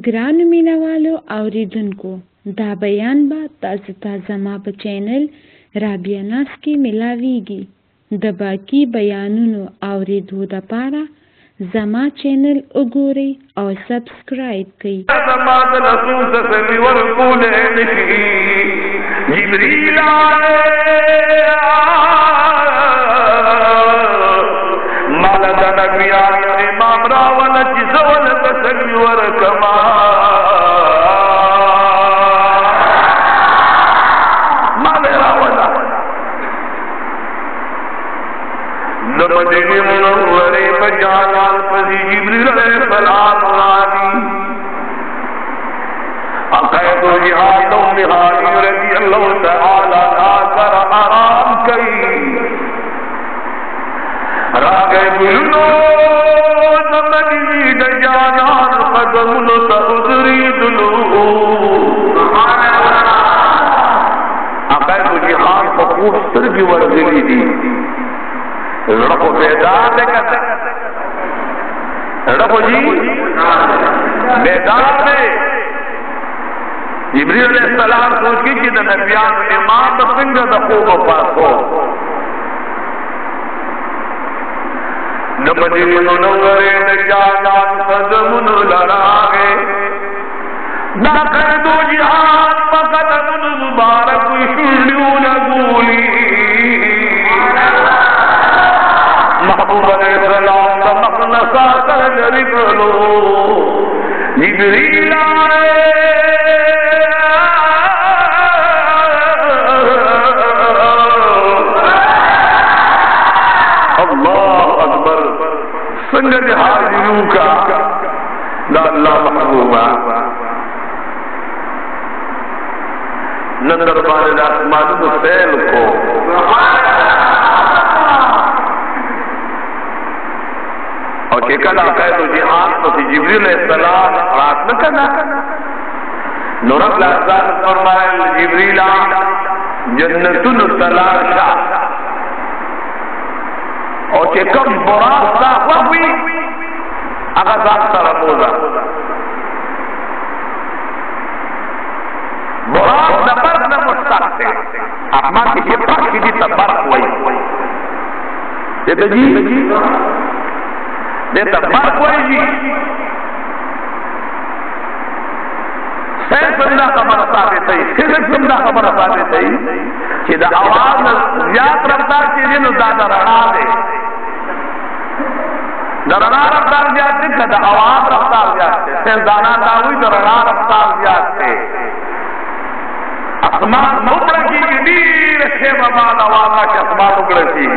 ګرانو مینهوالو اوریدونکو دا بیان به تاسو ته زما په چینل رابعه ناز کې ملاویږي. د باقي بیانونو اوریدو دپاره زما چینل وګورئ او سبسکرایب کړئ. زما د رسول تسلی ورکولی نشي جبریل مال د نبیانو امام راوله چې زه ورله تسلی ورکما مال راوله د مدینې منورې په جانان پسې جبریل علیه السلام راځي. عقائد و جہاد و نہاری رضی اللہ تعالی کر آرام کئی راگے بلنو نمدی جانان قدم تغذری دلو. عقائد و جہاد کو خوب سرگی ورزلی دی رکھو بیدار دے کرتے رکھو جی بیدار دے. جبریل علیہ السلام سوچ کی کہ نبیان امام بسنگ دخوب پاسو نمدین منورے نجانان قدمن لراغے ناقردو جہاد فقدمن مبارک شلیو لگولی. محبوب علیہ السلام دمقنسا سرجری کرلو جبریل آئے سنگت حاضروں کا دا اللہ محبوبہ نندر بارد آسمان سیل کو اور چکل آقائد و جہان تو سی جبریل علیہ السلام رات نہ کرنا نورت لحظان فرمائے جبریل جنتن تلاشا اور کہ کم براق داخلہ ہوئی اگر ذات سرموزہ براق نبرق نمستق سے احمد کی حفظ کی دی تبرق ہوئی دیتا جی دیتا برق ہوئی جی سین سمدہ خبر ثابت ہے سین سمدہ خبر ثابت ہے کہ دا آواز زیاد رفتار چیزیں نو زیادہ رڑا دے درنا رفتار زیادتے کہ دا آواز رفتار زیادتے سین دانا داوی درنا رفتار زیادتے اسمان مبرا کی دیر سے مباد آوازہ کہ اسمان مبرا کی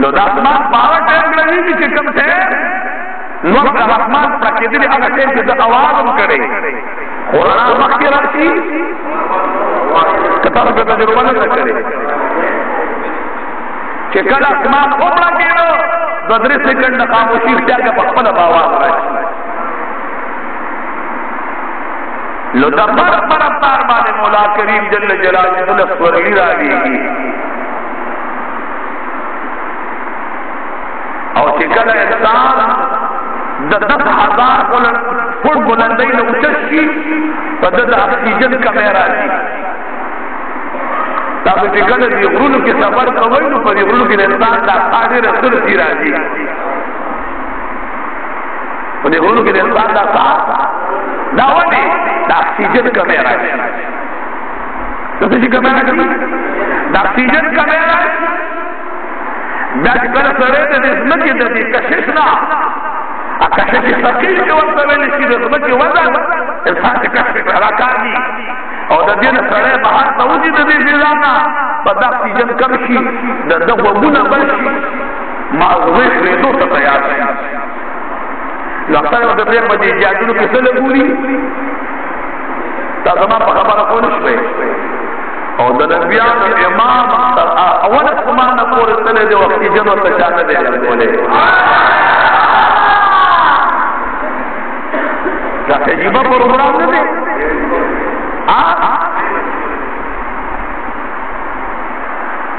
لو دا اسمان بارا ٹیم لگی بھی چکم تھے نوک رحمان پرکیدلی اگر ٹیم سے دا آوازم کرے قرآن مخی رکھی کتاب کا تجربہ نہ کرے کہ کل اسمان اوپڑا کیلو ددری سیکنڈ خاموشی اختیار کے پخپل باواز رہے لو دبر برفتار بانے مولا کریم جل جلال جل سورگی راگی اور کہ کل انسان 10,000 فٹ بلندی نوچشی فدد اکسیجن کمیرا جی تاکہ چکل دی غرونو کی سفر کوئی نو پر غرونو کی انسان دا خاڑی رسول سی راجی پر غرونو کی انسان دا ساتھ دا ونی دا اکسیجن کمیرا جی تو تجی کمیرا جی دا اکسیجن کمیرا دا چکل سرے دے اسمکی دی کششنا کشش سکیل کے وقت ویلی سی رسمکی وزن انسان کے کشش حلاکار دی اور دا دین سڑے بہار سعودی دا دی فیضانا بدا اکسیجن کمشی دا وگونا بلشی معذوی خریدو تا تیار ہے لکتا ہے دا دیم بجی جاجنو کسے لگولی تا زمان پا خبر کونش بے اور دا نبیان امام اول اسمان نپور سلے دے اکسیجن و تشانہ دے لگولے کیا تجیبہ پروگرام دے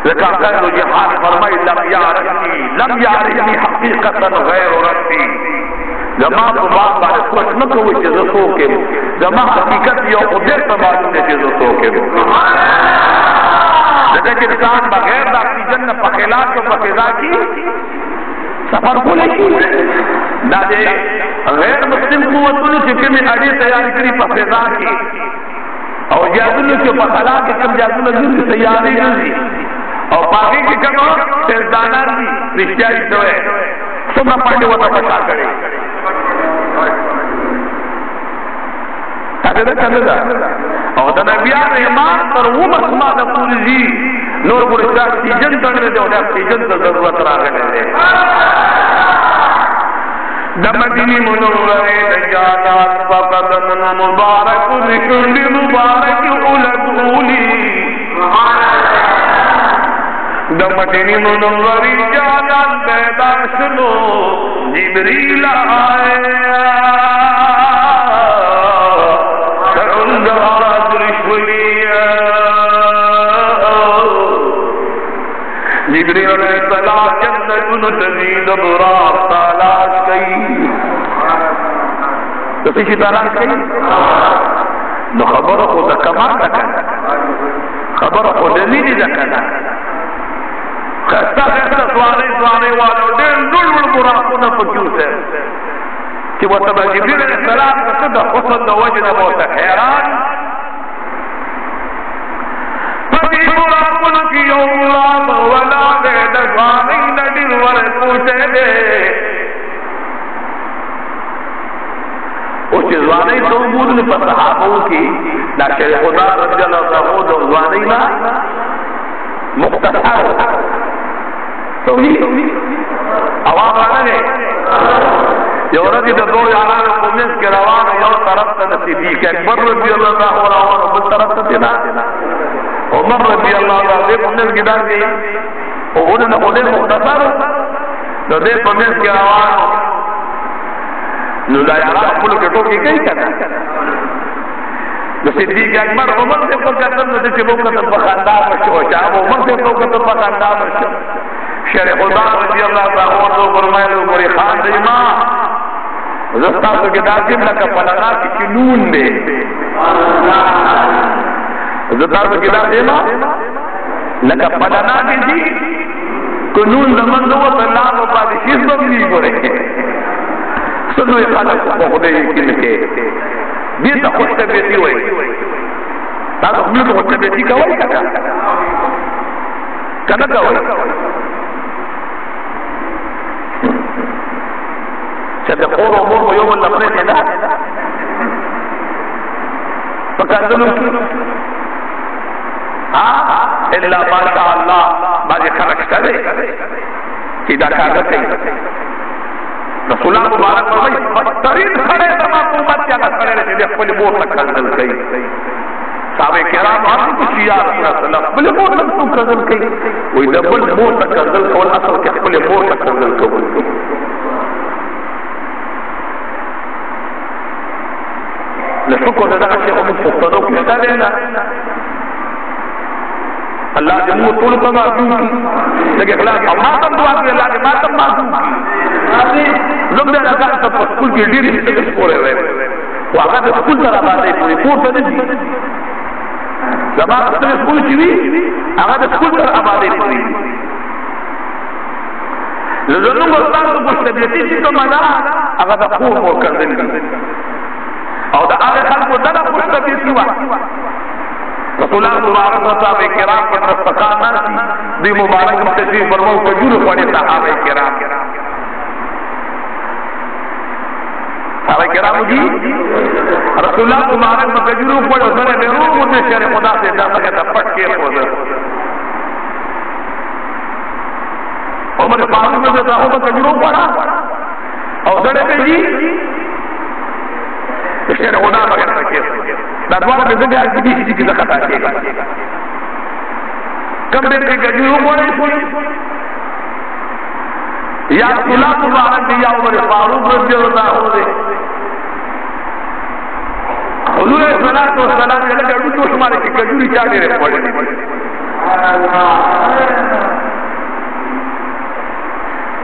لکہ قید و جہان فرمائی لم یارنی حقیقتا غیر ربی زما په باب باندې سوچ نه کوئ چې زه څوک یم زما حقیقت یو خدای ته معلوم دی چې زه څوک یم ځکه چې انسان بغیر د اکسیجن نه په خلاف او په فضا کې سفر کولی شي دا د غیر مسلم قوتونو چې کومې اډې تیار کړي په فضا کې او جهازونو چې په خلا کې کوم جهازونه ګرځي سیارې ګرځي او په هغې کې کوم سیلدانان دي رښتیا یې شوی څومره پانډې ورته په شا کړې کنه ده او د نبیانو ایمان تر اومه اسمانه پورې ځي نور ګورې چې اکسیجن تړلی دی او د اکسیجن ته ضرورت راغلی دی د مدینې منورې د جانان په قدم مبارک د شونډې مبارک اولګولي د مدینې منورې جانان پیدا شنو جبریل آیا جبریل علیہ السلام جنتون تزید براق تالاش کئی تو پیشی تالاش کئی نو خبر خود کمان دکنا خبر خود نیدی دکنا خستا خستا سوانے والو دین دل براقونا پکیو سے کہ وہ تبا جبریل علیہ السلام قصد خصد وجد موتا حیران پتی براقونا کی یوم ولا دغانی ندیر ور پوچھے دے او چې ځواني ته وګورل په صحابو کې دا شیخ خدا رضی الله عنه د ځواني نه مختصر توحید اواز راغله یو ورځ د دوه یارانو په منځ کې روان یو طرف ته صدیق اکبر رضی الله عنه روان بل طرف ته نه عمر رضی الله عنه په منځ کې داسې او انہوں نے مختصر تو دے پمیس کی روان نو لا یارا اپلو کے ٹوکی کئی کرنا صدیق اکبر عمر سے پر قتل نو دیچے وہ قتل بخاندار بشو چاہم عمر سے پر قتل بخاندار بشو شیخ خدا رضی اللہ تعالیٰ تو فرمائلو گوری خان دیما زستا تو کہ دازم لکا پلنا کی چنون دے زستا تو کہ دازم لکا پلنا کی جی قانون زمان دو اللہ و پادشیز بگلی گو رکھے سنو خالق کو خودے یقین کے دیتا خوش طبیعتی ہوئی تاکہ ہم لوگ خوش طبیعتی کا ہوئی کنا کا ہوئی چند خور و مور و یوم اللہ اپنے دینا فکردنو کی اللہ ماشاء اللہ باقی خلق کرے سیدھا کاغذ ہے رسول اللہ مبارک فرمائی بدترین کھڑے تمام امت کیا کھڑے رہے تھے اپنے مور تک کنزل گئی صحابہ کرام ہم کچھ یاد رسول اللہ اپنے مور تک تو کنزل گئی وہی دبل مور تک کنزل کول اصل کے اپنے مور تک کنزل کول لشکر دے دکھا شیخ امت مفتدو کشتا دینا اللہ کے منہ طول پر معصوم کی لیکن اخلاق ماتم دعا کی اللہ کے ماتم معصوم کی لوگ دے لگا سب اسکول کی ڈیری سے پورے ہوئے وہ آگا دے اسکول تر آبادے پوری پور تر دی زمان اسکول اسکول چیوی آگا دے اسکول تر آبادے پوری لذنوں کو اللہ کو کچھ طبیعتی سی تو منا آگا دے خور مور کر دیں گی اور دا آگے خلق کو دادا کچھ طبیعتی ہوا رسول اللہ مبارک صاحب کرام کے طرف پکانا سی دی مبارک تشریف فرماؤ کجور پڑے صحابہ کرام صحابہ کرام جی رسول اللہ مبارک میں کجور پڑے سر بیرون مجھے شہر خدا سے جاتا کہتا پٹ کے خود عمر فاروق میں صاحب کجور پڑا اور سڑے پہ جی شہر خدا بغیر رکھے دادوارا میں زندگی آج بھی کسی کی زکاة آئے گا کم دیر کے گجوروں بولے یا صلاح مبارک یا عمر فاروق رضی اللہ عنہ حضور صلاح و سلام کے لگے اڈو تو شمارے کی گجوری چاہنے رہے پڑے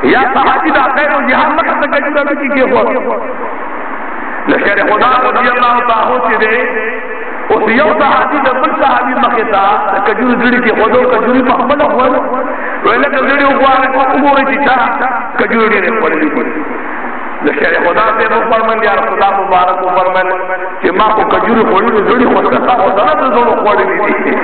یا صحابی دا خیر و جہان مکہ سے کجورہ بکی کے ہوا لشکر خدا رضی اللہ تعالیٰ چی دے اس یو صحابی دا بل صحابی مخیطا کجور زڑی کی خودو کجوری محمد اخوال ویلے کجوری اخوال اموری چیچا کجوری اخوال لشکر خدا سے فرمائل یا رسول اللہ مبارک فرمائل کہ ماں کو کجوری خوڑی زڑی خود کسا ہوتا نا تو زڑو خوڑی دی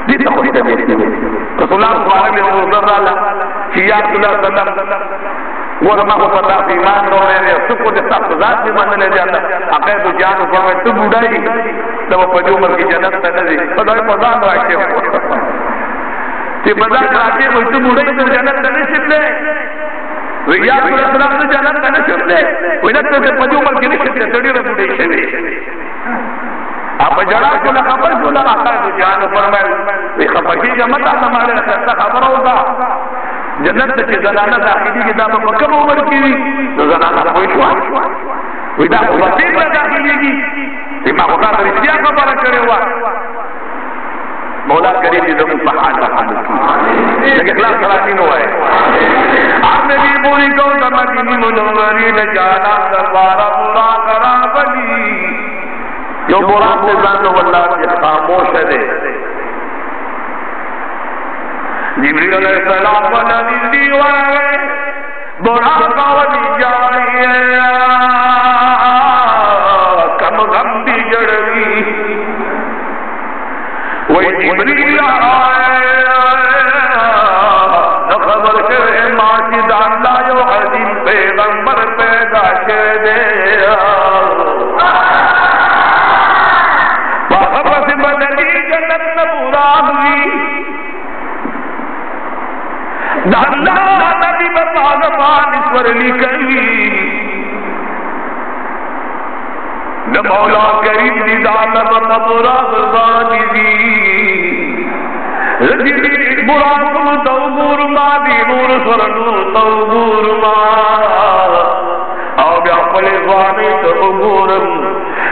دیتا خوشی دا دیتی رسول اللہ صلی اللہ علیہ وسلم کہ یا رسول اللہ صلی اللہ علیہ وسلم ورما کو صدا فی ایمان رو رہے ہیں سب کو جستا سزاد بھی مان لے جاتا عقید و جان فرمائے تو بوڑائی تو وہ پجومر کی جنت تنزی فدائی مزان راکے ہو کہ مزان راکے ہو تو بوڑائی تو جنت تنزی لے ویا رسول اللہ تو جنت تنزی لے وینک تو پجومر کی نشت سڑی رو بوڑائی شوی آپ جڑا کو نہ خبر کو نہ عقید و جان فرمائے وی خبر کی جمت ہمارے خیستا خبر ہوگا جنت کے زنانہ داخلی کتاب مکم عمر کی تو زنانہ کوئی شوا ویدہ وسیق میں داخلی کی امام خدا رسیہ کا بارک کرے ہوا مولا کریم جی زمین پہاڑ رحمت کی لیکن اخلاق سلاتین ہوا ہے آپ نے بھی بولی کو تمکینی منورین جانا دربارہ برا کرا بلی جو برا سے زانو واللہ کی خاموش ہے جبریل علیہ السلام والذی دیوائے برا قولی جائی کم غم دی جڑوی وہی جبریل آئے خبر کرے ماشی دانلہ جو عظیم پیغمبر پیدا کر دے وخبر سے بدلی جنت نبورا ہوئی اللہ نبی بطاغفان اسور لکلی نمولا کریم دیدان مطبرا بزانی دی رجلی برانو توبور ما دینور سرنو توبور ما او بیا فلیزوانی توبورم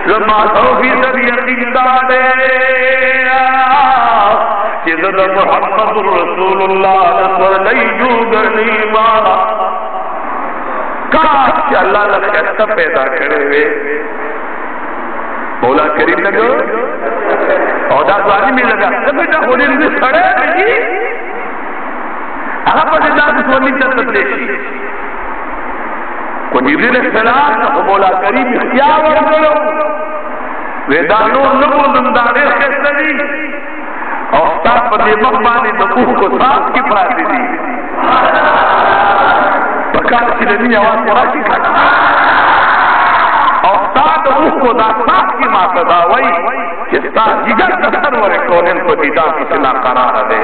لما توفی سبی یقین دانے جدد محمد رسول اللہ نصر لیجو گرنی مانا کاش کہ اللہ نے خیستہ پیدا کرے ہوئے مولا کریم لگو اور دادوانی میں لگا سمجھا ہونے لگے سڑے نہیں اگر پر اللہ کی سونی چلت لیشی کو جبریل السلام کو مولا کریم اختیار ورکلو ویدانو نبو زمدانے خیستہ دی اوستاد پر یہ مقبانی دقوح کو ساتھ کی پراتی دی پکار چلنی آواز پراتی کھانا اوستاد روح کو دا ساتھ کی ماتدہ وئی جستا جگر کسر ورکونن کو دیدہ کی سلا قرار دے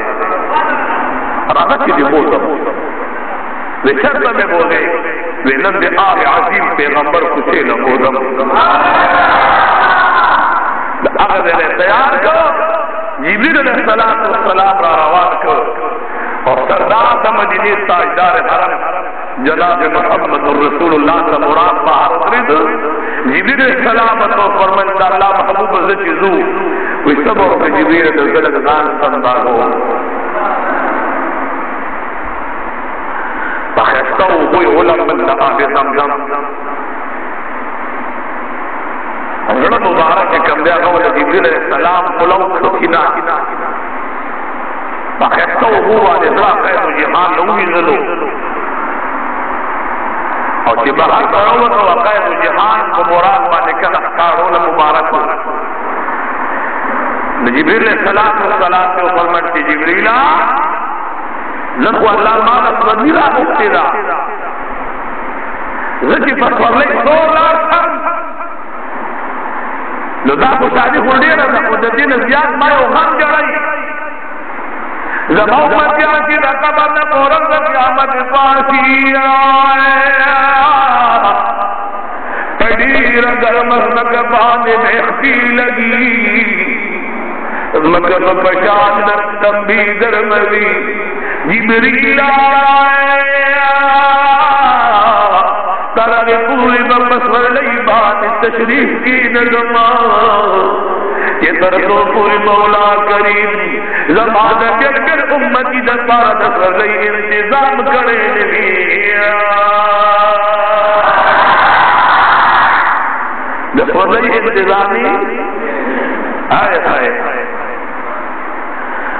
رابط کی دی موزم وی شرط میں بولے وی نند آہ عظیم پیغمبر کچھے نموزم اگر دے تیار کرو جبریل علیہ السلام را روان کو اور سردار مدینی تاجدار حرم جناب محمد رسول اللہ کا مراد باہر اترید جبریل علیہ السلام تو فرمائے اللہ محبوب از چیزو وی سب اور جبریل علیہ السلام سندارو فخستو ہوئی علم من نقاب زمزم حضرت مبارک کے کمدیا قول جبریل علیہ السلام قلو کھنا فخستو ہوا نظرہ قید و جہان لوگی ذلو اور جب بہر قروت و قید و جہان کو مراد مالکہ اختارون مبارک جبریل علیہ السلام کے فرمت کی جبریلہ لکھو اللہ مالک ردیرہ مفتیدہ ذکی فتور لئی سور لارسن لذا کو شادی خوڑی رہا خودتی نزیاد مائے غم جڑائی زماؤ مجیاتی رقبت مورد قیامت پاسی پڑیر گرمس مکبان محفی لگی مکب پشاد نفتنبی گرموی جبریل ترہ پوری بمسور لئی بات تشریف کی نظمہ یہ درسو پوری مولا کریم زمانہ جگر امتی دسپارا دسر لئی انتظام کرے نبی دسر لئی انتظامی آئے آئے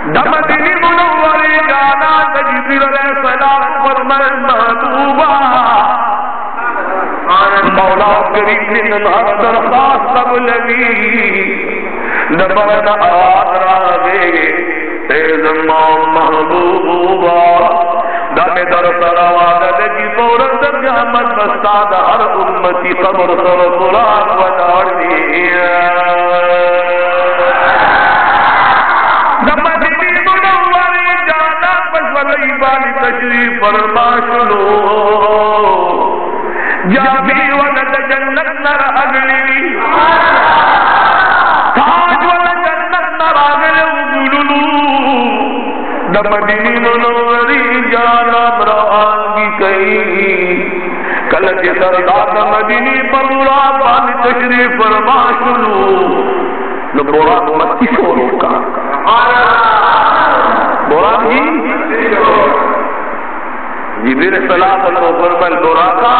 دمدنی منوری جانا جبریل علیہ السلام فرمائے محبوبہ مولا کریم نے نمہر درخواست سب لگی نبرد آدراغے تیز محبوبہ دم در سروادت کی فورت در جامت بستاد ہر امتی قبر سر قرآن و داردی دمدنی منوری جانا پسولی بالی تشریف فرما شلو جابی ولد جنت نر اگلی تاج ولد جنت نر اگلی اگلو دمدنی منوری جانا مرآن کی کئی کلچ سردار دمدنی پرورا بالی تشریف فرما شلو نبورا متی شورو کا بورا بھی جبریل السلام علیہ وسلم بورا کا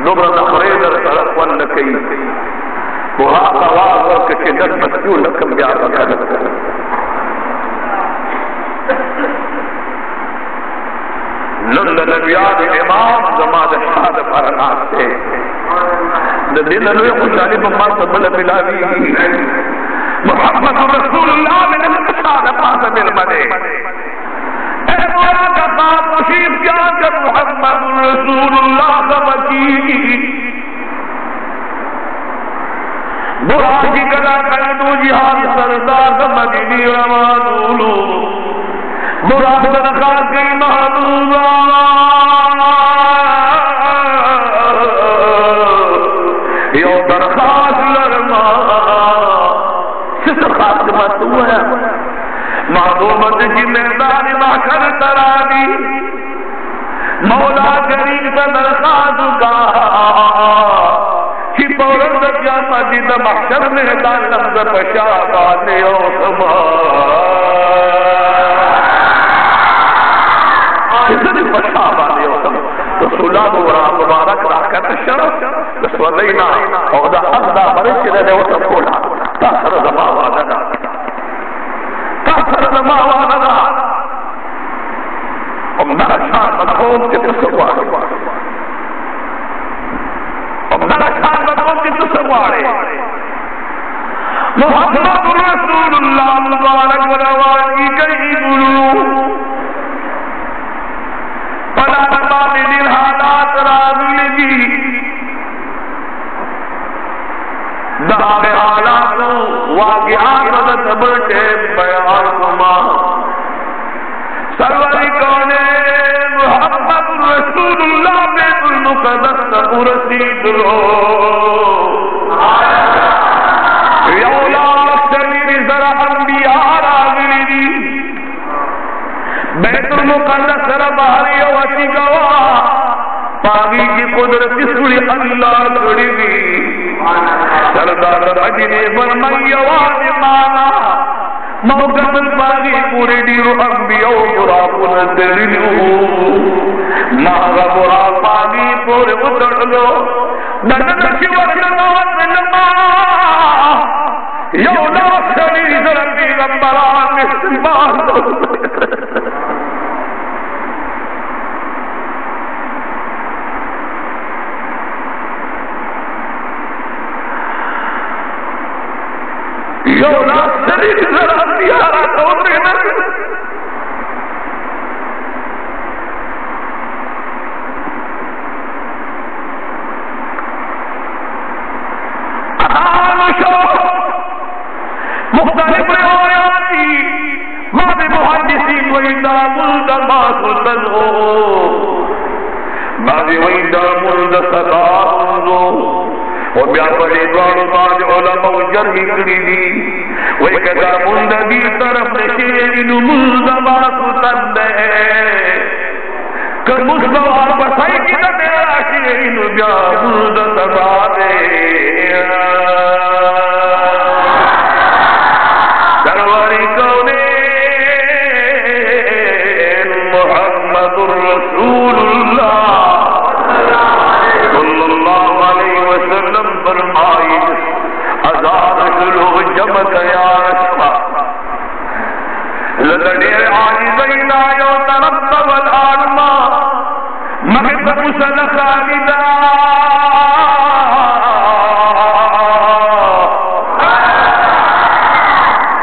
نبرا نخرید سرق ونکی بورا کا واضح کچھ نت کیوں لکم بیار رکھا نند نبیاد امام زمان شاد فرنات سے دین نوی خوشحالی بمار سبل ملاوی محمد رسول اللہ من انتشاد قاسم المدے اے مولا کا خاص مشیف کیا کر محمد رسول اللہ سبکی برا کی قضا قیدو جہاد سردار مدینی روانولو برا درخواست کی محبوبہ یو درخواست لرما ستر خاتمت ہوا محبوبت کی میدان محشر ترانی مولا کریم کا درخواست کا چی پورت قیامت دی محشر میدان لمز پشابان یوسما کسی پشابان یوسما رسول اللہ مبارک راکت شرف رسول لینا او دا اغدا برش لنے وطن کولا تاثر زماواننا تاثر زماواننا امنا شان مدخوم کی تسوارے امنا شان مدخوم کی تسوارے محمد رسول اللہ مبارک روانی کئی گلو پلا نمانی دل حالات راضی لگی دار حالات واقعات مدد بڑھتے بیان کما سروری کونے محمد رسول اللہ بیت المقدس رسید رو یولا سمیر ذرا انبیاء راغلی دی بیت المقدس ذرا بحری وسی گوا پاگی کی قدرت سوری اللہ کھڑی دی سردار مدینے فرمائی آواز مانا موقف الباغی پوری دیرو انبیاء براکن دلیو ماغا برا پاگی پوری اتر لو ننشی وشنوات لما یونا شریز ربی غمبران مستبان یونا شریز ربی غمبران مختلف روایاتی ماں محدثین ویدہ ملدہ ماسلتن ہو بعضی ویدہ ملدہ سقاہن ہو و بیا پڑے دوارو بعض علماء جرحی کری دی وی کتا ملدہ دی طرف نشیرین ملدہ ماسلتن دے کر مصطفیٰ بسائی کی تا میرا شیرین بیا ملدہ سقاہ دے مخص مسل خالدہ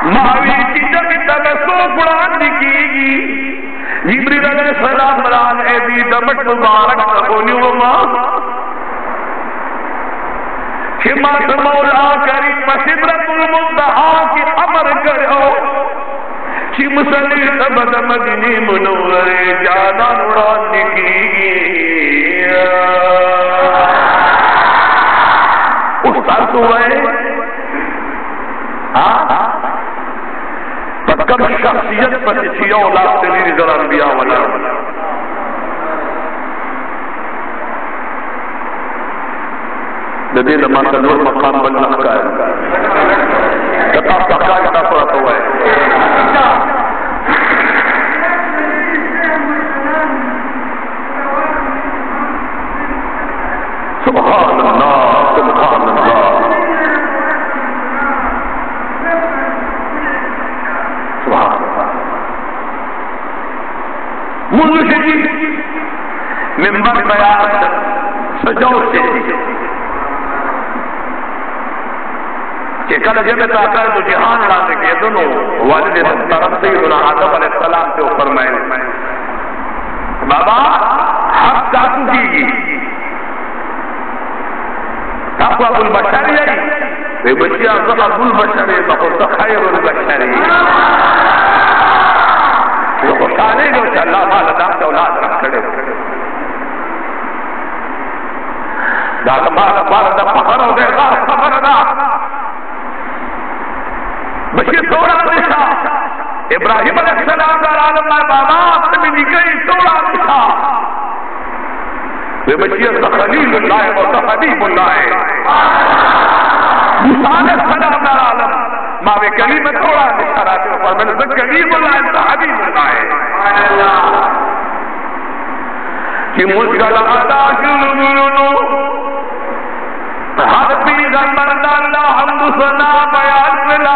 ماوی کی جب تک سوپڑان دکھیگی جبریل علیہ السلام ران ایدی دمٹ مبارک تکونیو ماں کہ مات مولا کریم سدرت المنتہا کی امر کرو کہ مسلی تبد مدینی منور جانان اڑان دکھیگی اس سال تو ہے کم شخصیت پر اچھی اولاد تلیری ذرا انبیاء والا ندی لما تنور مقام بلنخ کا ہے کتاب پکا کتاب پڑھا تو ہے سبحان اللہ سبحان اللہ منذ شدید منبر بیان سجاو سے کہ کل جب تاکر تو جہان لانے کے دنوں والد محترم سیدنا آدم علیہ السلام سے فرمائے بابا حق کاتو کی تاکو ابو البشری ہے بچی آزم ابو البشری بخص خیر البشری جو خوشحالے جو اللہ والدہ سے اولاد رکھ کھڑے جاتا والدہ فخر ہو گئے گا فخر دا بشیر توڑا دیشا ابراہیم علیہ السلام کا عالم بابا اپنے نکلی توڑا دیشا وہ بشیر خلیل اللہ و حبیب اللہ موسیٰ علیہ السلام کا عالم ماوے کلیم توڑا دیشا راتے ہیں فرمائے تو کلیم اللہ و حبیب اللہ کہ مشکل عطا کلونو ہر پیغمبر اللہ حمد ثنا بیان ملا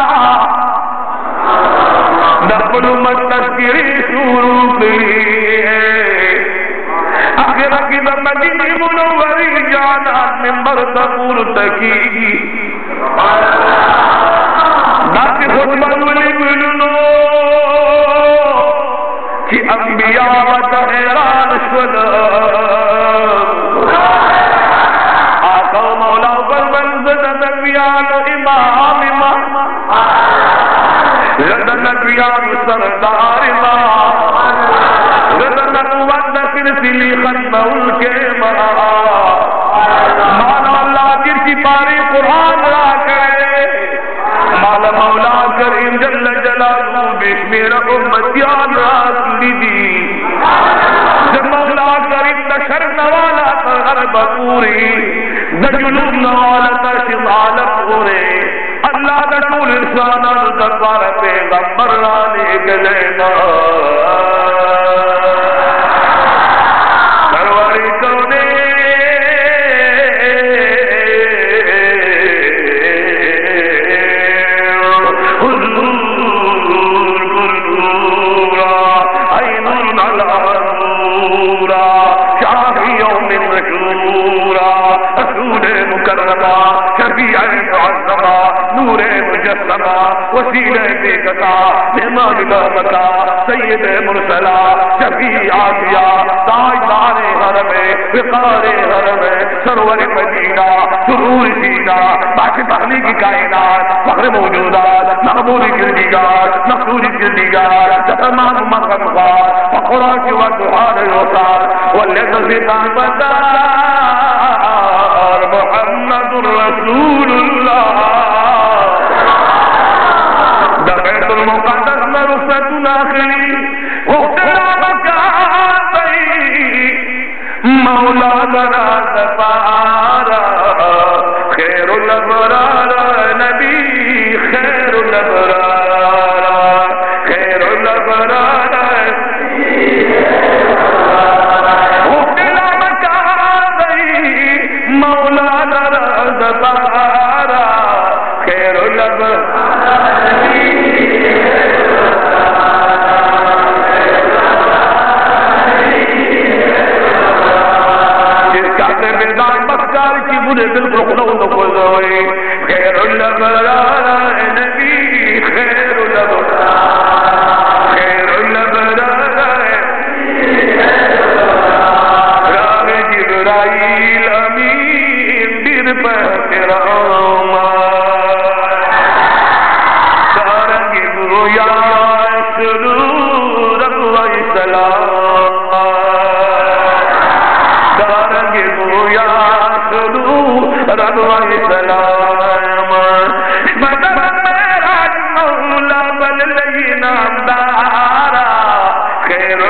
نقل متذکری شروع کی آخر کی مدینی منوری جانات ممبر تقول تکی ناتی خطبہ ولی بلنو کہ انبیاء و تحیران شد آقا و مولا برمنزد نبیان و امام رد نبیان و سردار رد نبوت سلسلی ختم ان کے مانا اللہ جرکی پاری قرآن را کرے مالا مولا کریم جل جلالہ بشمیر امتیان راسلی دی جب مولا کریم نشر نوالا تغر بپوری نجلوب نوالا تشغال پورے اللہ دٹول انسانا دربار پیغمبر رانے گلینا سروری کونے نور مجسمہ وسیلہ بیکتا مہمان لامتا سید مرسلہ شفیع آسیہ تاجدار حرم وقار حرم سرور مدینہ سرور سینہ باقی بحلی کی کائنات فخر موجودات محبوب گردگار مقصود گردگار تمام مقامات فقرات و دعار الوصار واللذی قابدار محمد رسول اللہ بیت المقدس میں رسط ناخلی اخترا بکاتی مولا دراد پارا خیر الابرار نبی خیر الابرار خیر الابرار اخترا بکاتی مولا دراد پارا خیر الابرار رب سلام مدد میراج مولا بل لئی نامدارا خیر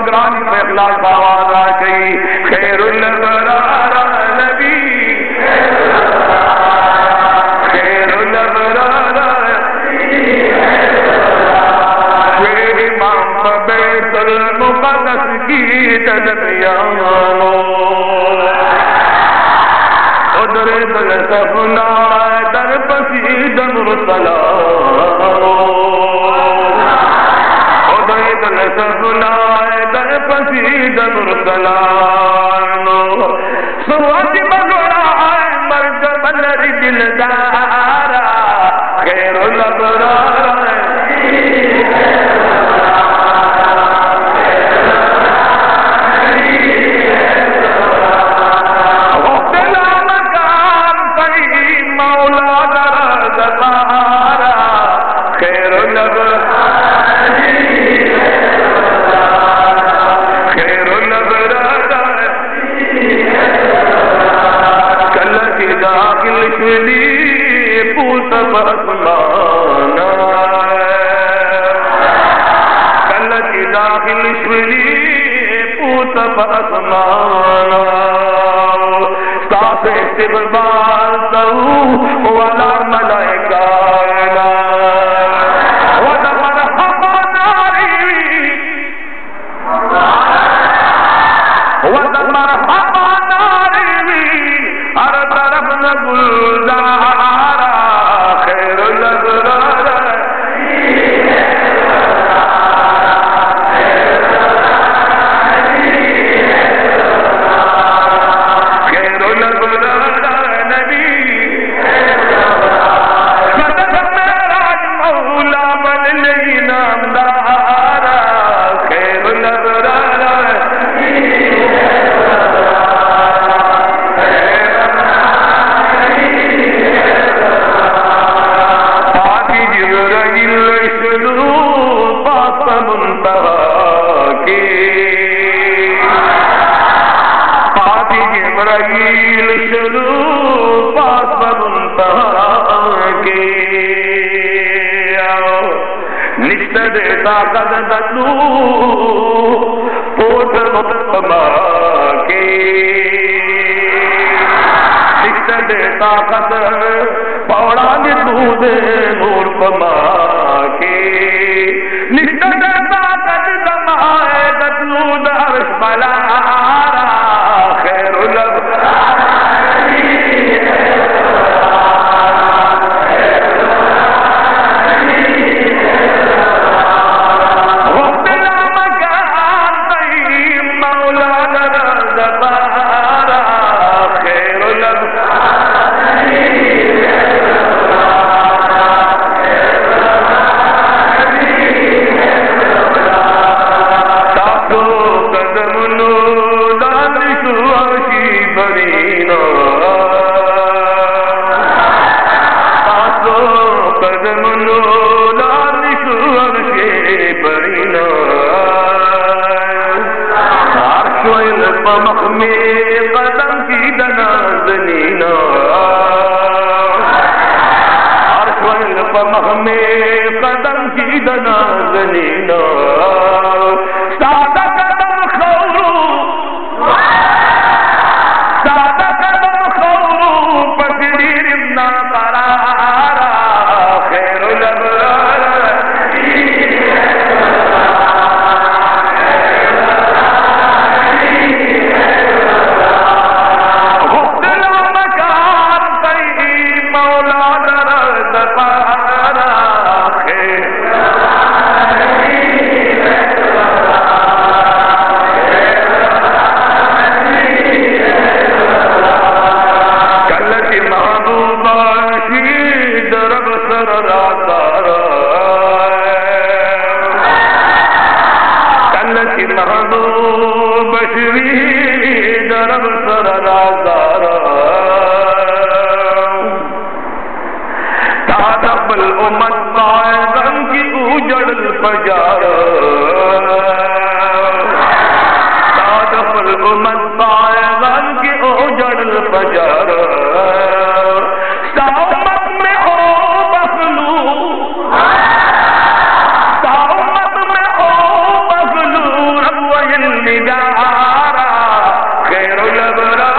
گرانی میں اخلاص آواز آ گئی خیر الابرار نبی خیر الابرار شیر امام بیت المقدس کی تدبیانو ادھر دل سفنا در پسید مرسلانو ادھر دل سفنا پسید مرسلانو سواج بگوڑا مرد بلر دلدارا خیر الابرار غفلا مکان صحیح مولا درد بارا خیر الابرار پوت پسمانا کل کی داخل شولی پوت پسمانا ساس استقبال سو والا ملائکانا ودمر حقناری ودمر حقناری ہر طرف گلزارا خیر الابرار خیر الابرار نبی مدد میراج مولا بل لئی نامدارا خیر الابرار جبرائیل شروع پاس منتہا کے نشت دیتا قد دلو پوٹ مقتما کے نشت دیتا قد پوڑا دود نور پما کے نشت دیتا قد دمائے دلو درش بلارا خیر قدم کی دنا زنینا عرش والفمخ میں قدم کی دنا زنینا سادہ قدم خورو پکڑی رمنا قرارا خیر الابرار مولا درد پارا خیر امت پائے غم کی اوجڑ الفجار تادفل امت پائے غم کی اوجڑ الفجار سامت میں ہو بخلو سامت میں ہو بخلو رب النگارا خیر الابرار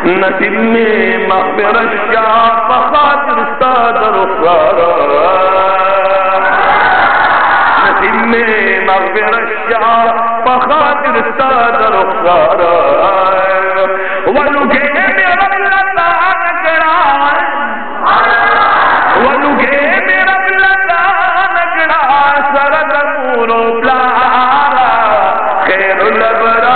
نصیب میں مغفرت شاہ بخاطر استاد رخسارا نصیب میں مغفرت شاہ بخاطر استاد رخسارا ولوگے میرا لتا نگڑا ولوگے میرا لتا نگڑا سرد پورو پلارا خیر الابرار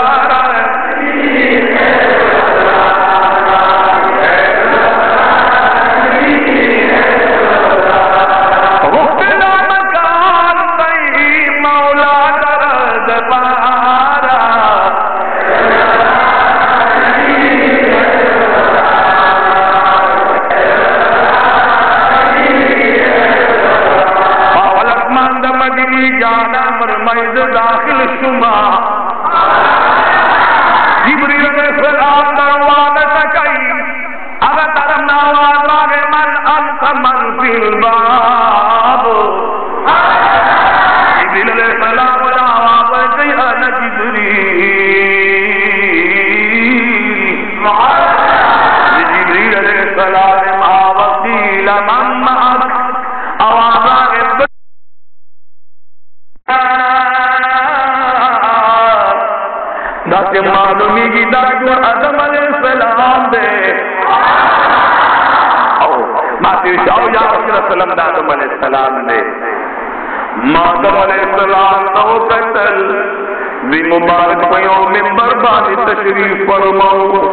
داخل شما جبریل علیہ السلام دروازہ تکئی اگر ترم نواز راگے من انت من فی الباب جبریل علیہ السلام جواب دی انا جبریل جبریل علیہ السلام ما وسیل من معک آواز راگے داتے معلومی کی درجو عظم علیہ السلام دے ماتی شاو یا رسول السلام دا عظم علیہ السلام دے مادم علیہ السلام نو قتل وی مبارک پیوں ممبر بانی تشریف فرماؤ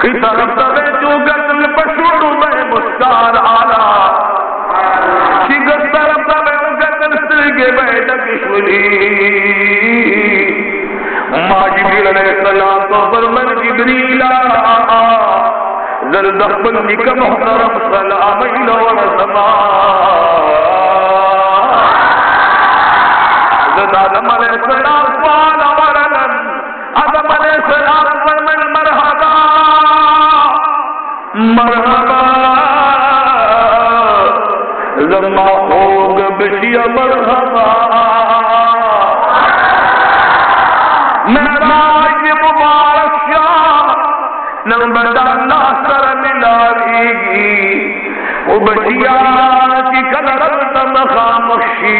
خی طرف تبے جو قتل پشوڑو میں مستار آلا شگت طرف تبے جو قتل سرگے بیٹا کشولی ما جبریل علیہ السلام تو فرمن جبریل ذل دخل لک محترم سلام الہ ورسما ذل آدم علیہ السلام فعال ورلن آدم علیہ السلام فرمن مرحبا مرحبا لما ہوگ بشی مرحبا معراج مبارک شاہ نمبر اللہ سر ملاویگی او بشیا کی کلرت مخامخشی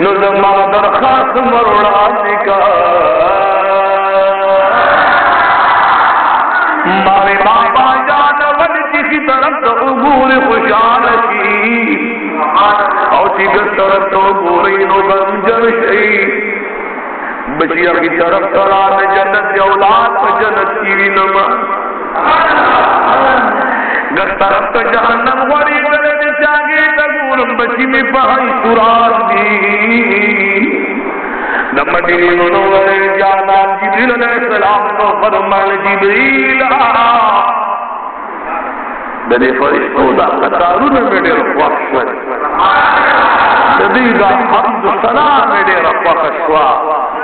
نظمہ درخواست مرڑانے کا مارے بابا جان ول جسی طرف تو عبور خوشان کی اور چیز طرف تو عبوری نو بنجر شئی بچیا کی طرف سلام جنت اولاد پر جنت کی بھی نما گر طرف تو جہنم وری دلد چاگے تگورم بچی میں پہائی سرار دی نمدی منور جانا جبریل علیہ السلام تو فرمان جبریل دنے فرشتو دا قطارو نے میرے رفاق شوئے دنے دا حمد سلام میرے رفاق شوئے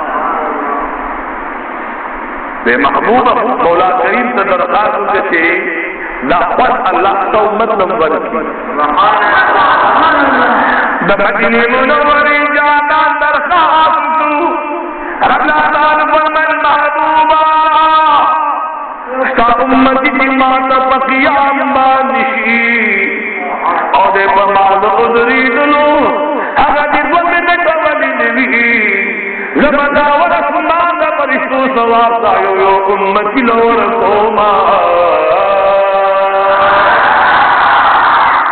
بے محبوب مولا کریم سے درخواست سے لا خود اللہ تو امت نمبر کی دمدنی منوری جانا درخواست رب العالمین فرمائے محبوبا کا امتی کی ماتا پقیام بانشی اور دے بمال عذری دلو اگر دی وقت دکھولی نبی لبدا ورسمان دا پرشتو سو جواب دا یو امتی لور کوما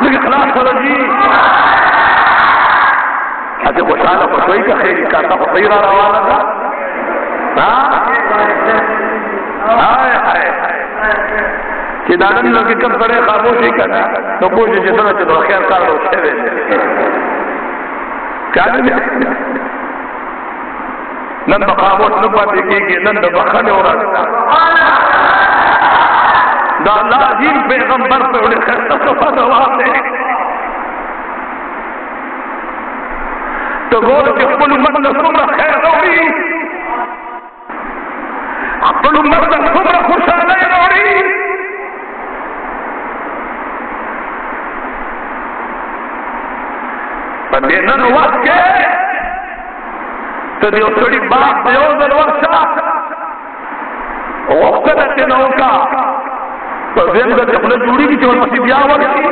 لیکن اخلاص فرجی حتی خوشحالا خوشوئی کا خیری کاتا خطیرہ روانا تھا آئے آئے کہ دانم لوگی کم سڑے خاموشی کرنا تو کوشش جسنا چلو خیر کار رو شہوے کیا نہیں نن بخاموش نبا دیکھیں گے نن بخن ہو رہا دا اللہ عظیم پیغمبر پہ انہیں خیر تصفہ دواب دے تو غور کہ قل مرد سمر خیر روڑی قل مرد سمر خوشحالہ روڑی دینن وقت کے تو دیو سڑی بات دیو در ورشا وقتنا تنہوں کا پرزیم در جفلہ جوڑی کی چون مسیح بیا ورشی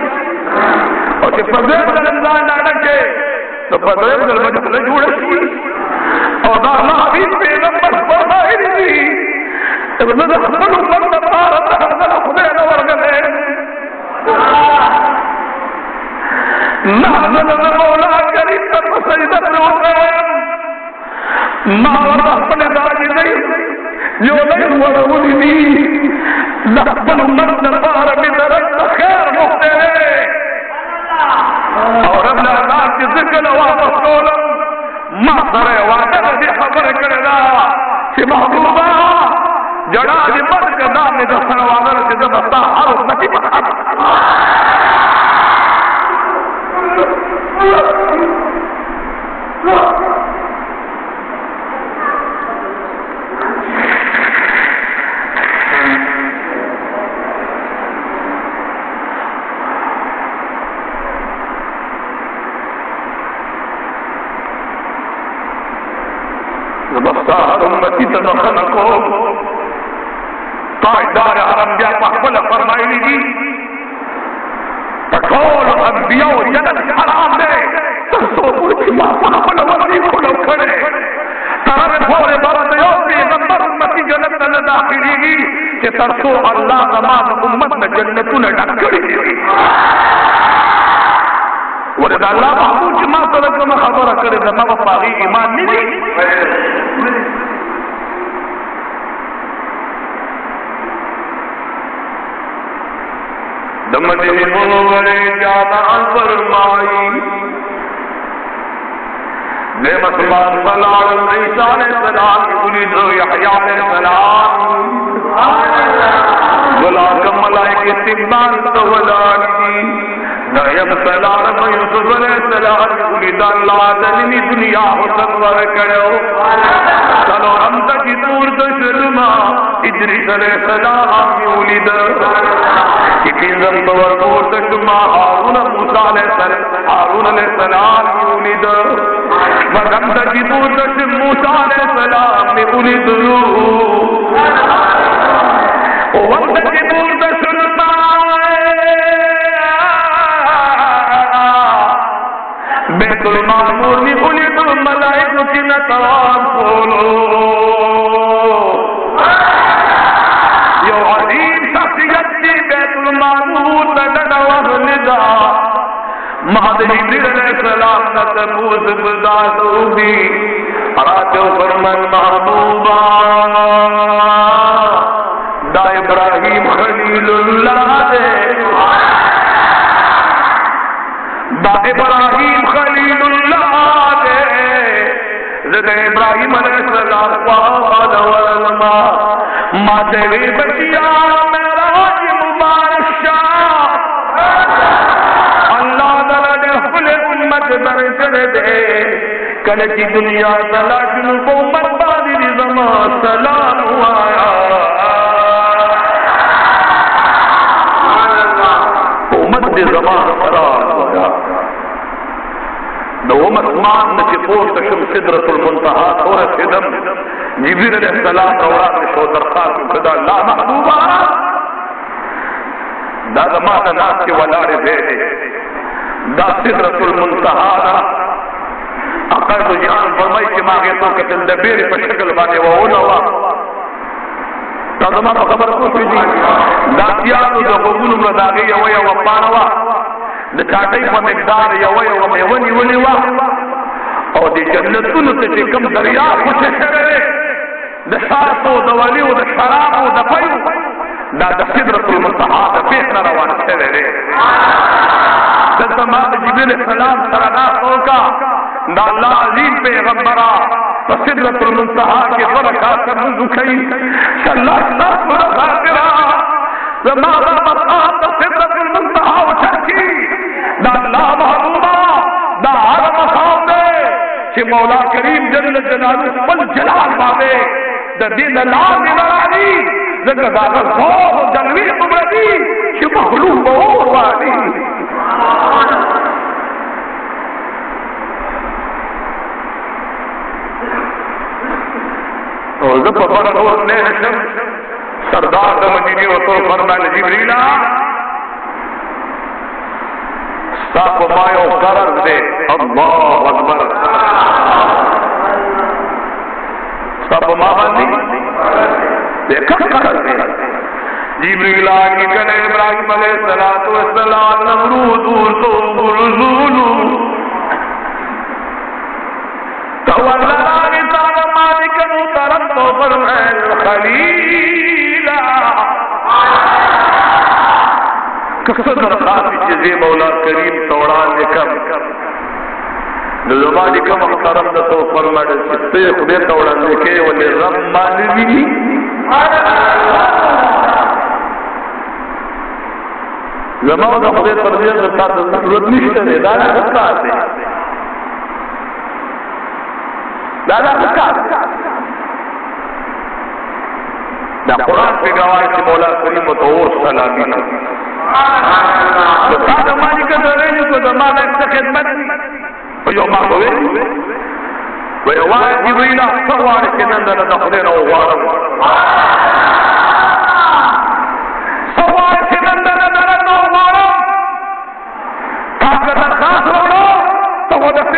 اور کہ پرزیم در انزان لانا کے تو پرزیم در جفلہ جوڑی اور دا اللہ حبیب پیغمبر فرمائی دی ابن در حسن مرد پارت حسن خدین ورگلے نحن مولا کریم تر سجدت روحان ماور اپنے داجی نہیں جو نہیں ورہولی دی نحن مرد پار بدرد خیر مختلے اور ابن اعلان کی ذکر واپس کولم محضر وعدر دی خبر کرنا کہ محبوبہ جڑا دی مرد دام نے دستر وعدر دی دستا حرف نکی بخار زبستار امتی تنخنکو قائدار حرم بیا پخبل فرمائی دی پٹھول انبیاء و جنت حرام دے ترسو پوچھی ماں پخبل وزی کھلو کھڑے ترم بھولے برد یو پیغمبر امتی جنت نہ داخلی گی کہ ترسو اللہ زمان امت میں جنتوں نے ڈکڑی دی ورد اللہ محبوب چی ماں صدق میں خبر کرے زمان پاگی ایمان نہیں دی دمدی منورے جانا فرمائی بے مسلمان سلام عیسیٰ علیہ السلام ولید یحییٰ علیہ السلام ولاکم ملائک تبان تولالی نعیم سلام یوسف علیہ السلام ولید اللہ دنی دنیا حسن ورکڑو سنو حمد کی پور دشلما ادریس علیہ السلام ولید کتیزم بورپور دشما حارون موسیٰ علیہ السلام ولید وغم تجیبور دشم موسیٰ علیہ السلام ولید وغم تجیبور دشم بیت المعمور ولید ملائک کی نتوان کھولو یو عظیم شخصیت کی بیت المعمور تدنا وغلدہ مہد جبریل علیہ السلام نتبوز برداد ہوگی آجو فرمن محبوبا دا ابراہیم خلیل اللہ دے دا ابراہیم خلیل اللہ دے زد ابراہیم علیہ السلام قال ولما ما دیوی بچیا میراج مبارک شاہ اللہ دلد خل امت برکر دے کلچی دنیا سلاشن کو مربادی زمان سلام آیا امت دی زمان سلام آیا نو مسمان نچی پوستشم صدرت المنتحا تھوڑا سدم جبریل علیہ السلام رورات شو درخواست کدا لا محبوبا دا زمان ناس کی ولار دے دا صدرت المنتحا اقل تو جہان فرمائی کہ ماغے تو کتل دبیر پر شکل بانے وہونا تازما خبر کو شوی دا تیانو د غوګونو مرداغي یو پاڼه وا د چاټۍ په مقدار یو میونی ونی وا او د جنتونو ته چې کوم دریا خوشې شوی د شاتو د ولیو د شرابو د پیو دا د سدرة المنتهى د پیښ نه روان شوی دی دلته ما د جبریل السلام سره ناست وکړه دا الله عظیم پیغمبره په سدرة المنتهى کې دوه رکعاته لمونځ وکړي چې الله ستاسو د خاطره زما دا مقام د سدرة المنتهى وټاکي دا الله محبوبه دا هغه مقام دی چې مولا کریم جل جلاله خپل جلال باندې د دې نه لاندې راغلي ځکه دا هغه ذوق او جلوې دومره دي چې مخلوق به اور واړي او زه په فرق اوس نه شم سردار د مدینې ورته فرمایله جبریله ستا په ما یو قرض دی الله اکبر ستا په ما باندې د کوم قرض دی جبریل آگی کنے ابراہیم علیہ السلام نمرود ورطو برزولو تولا آگی تانا مالکنو ترمتو فرمین خلیلا کسد رخاتی چیزی مولا کریم توڑان لکم نظمانی کم اخترم دتو فرمین ستے خودے توڑان لکے ولی رب مالوی زمان دا خدای تربیت رسا ضرورت نشته دی دا کار دی دا کار دی دا قرآن پہ گواہی چې مولا کریم متعور سلامی دا دا مانی که درینی تو دا مانا اکتا خدمت و یو ماکوی و یو وای جبریل اختواری که نندر دا خدای نو غوارم سواری که نندر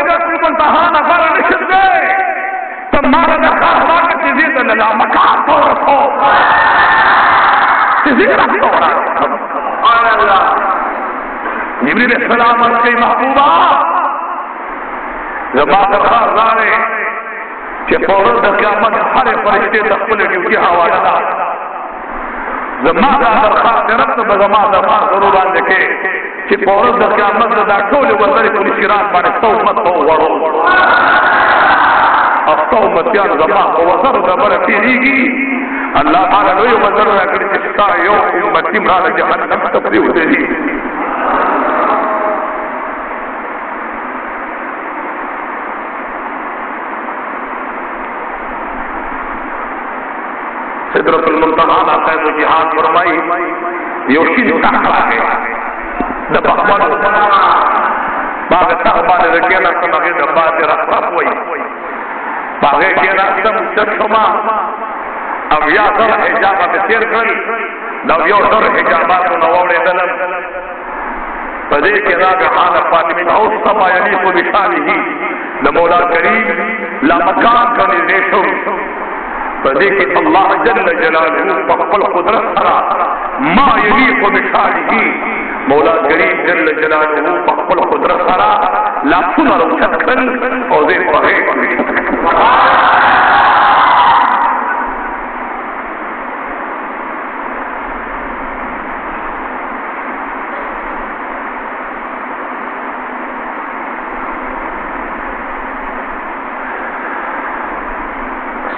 سدرة المنتهى نظر نشد دے تمہارا دخار مارکا چیزی دلالہ مکان طورت ہو چیزی رکھ طورت جبریل السلام علیہ محبوبہ زمان دخار زانے کہ طورت دا قیامت ہر فرشتے دخل ڈیوٹی حوالہ دا زمان دا درخواست رب تو بزمان زمان ضروران دکے چې په ورځ د قیامت دا ټول وزرې په شرات باندې څو مت په وړو او څو متیان زما په وزر خبره پیږي الله تعالی نو یو وزر راکړي چې تا یو امتی مال جهنم ته پریوځي سدرۃ المنتهى صاحب جهاد فرمائی یو شی تخرا ہے دا بخمانو باغ تخبان رکینا سمغی دا باز رفرف وی باغی کینا سم چشما او یا در حجابات تیر کر دا یو در حجاباتو نووڑی دلم فدی کنا بحال فاطمین اوسطا یلیق بشانہی دا مولا کریم لا مکان کنی دیشو فدی کہ اللہ جل جلالہ فقل قدرت سرا ما یلیق بشانہی مولا کریم جل جلالہ فقل قدرت سرا لا سنر چکل او دے پہے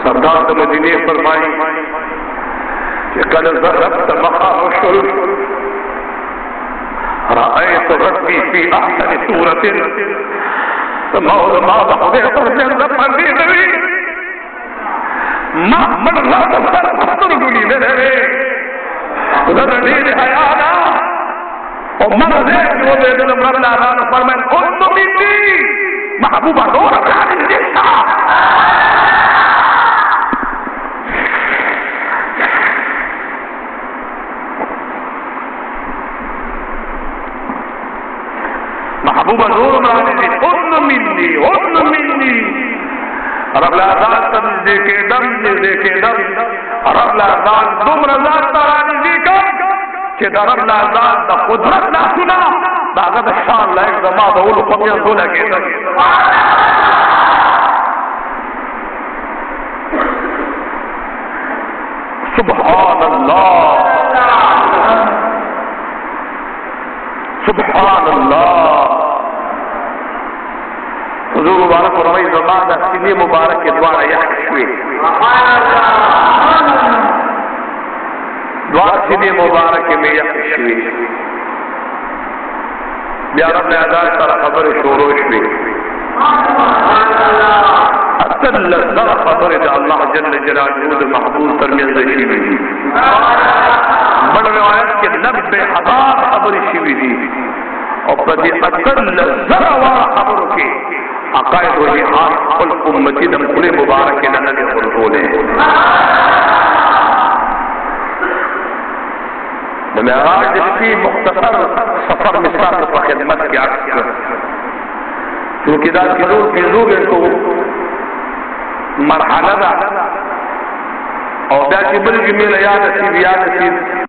سردار مدینے فرمائی کہ قد ضربت مخاوشل رأيت ربي في أحسن سورة موضع ما ضحضيت رجل فرديني ما من الله تفترق لي ذلك ذلك حيانا ومن ذلك وذلك رب العالمين فرمان أم مني محبوبة دورة عن النساء محبوبہ نور مرانی دی اذن منی رب العزال تنزدی کے دم رب العزال دم رضال ترانزدی کم کہ در رب العزال دا قدرت لا سنا دا غد شان لائق زمان دا اولو قمیان دو لگے دا سبحان اللہ سبحان اللہ حضور مبارک و رمی زمان دا سینے مبارک کے دوارا یحک شوئے دوار سینے مبارک میں یحک شوئے بیا رب العزال سر خبر شوروش بھی اتل لزر خبر دا اللہ جل جلالہ دا محبوب ترمیز شیوی دی بڑھ روایت کے 90,000 خبر شیوی دی اور پدی اتل لزر وارا خبر کی عقائد و جہاد قل امتی دم کل مبارک لنبی خلقولے معراج جسکی مختصر سفر مثال پر خدمت کی عکس کر کیونکہ دا کیزور ان کو مرحلہ دا اور دا کی بل جمیل یاد نصیب